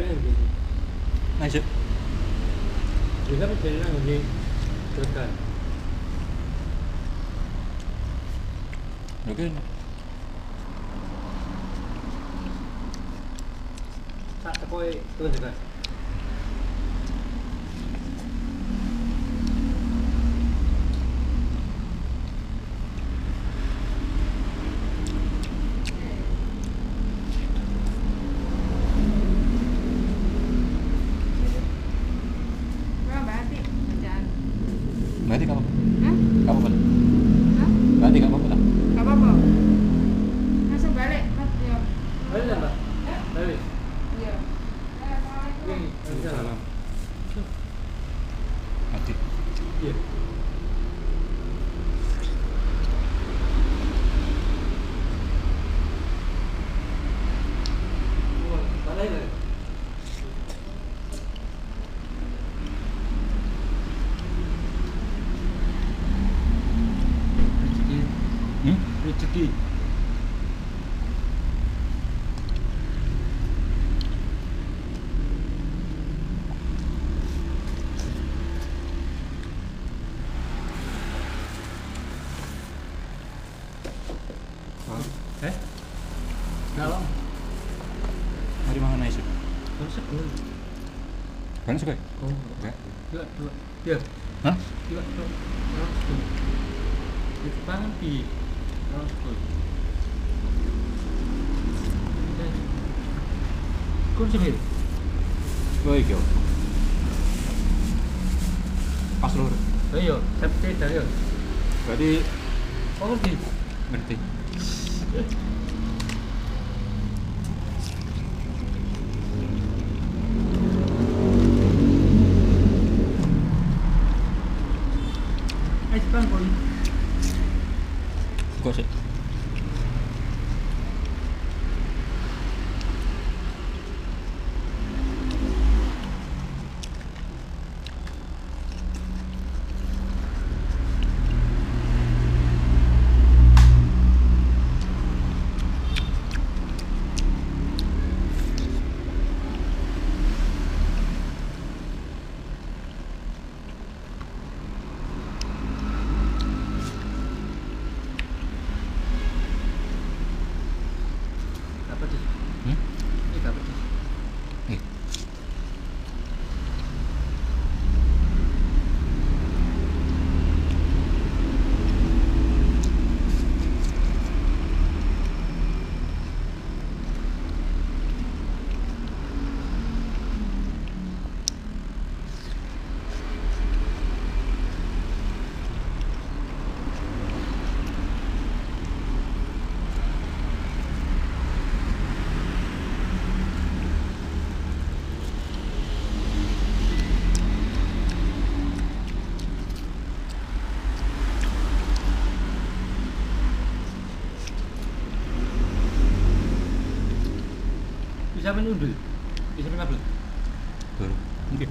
nanti. Nice. Bisa mencari nanti tekan. Oke. Tak tekoi turun tekan. Berarti kamu Hah? kamu apa? Hah? Berarti kamu apa? Gak apa-apa. Langsung balik, Mas. Yo. Balik lah, Mbak. Balik. Iya. Assalamualaikum. Ini, Salam. Mati. Iya. Oh, balik lah. Rezeki. Hmm? Rezeki. Eh? Dalam. Mari mangan nice. Terus sebelum. Kan suka? Oh, Enggak. dua. Iya. Hah? Dua. Di depan di transport. Kursi mir. Oh iya. Pas lur. Ayo, sampai dari. Berarti Oh, ngerti. ngerti. Ayo depan boy. Kok sih? Apa tuh? Hmm? Ini apa tuh? Nih. Bisa menundul. Bisa menabrak. Baru. Mungkin.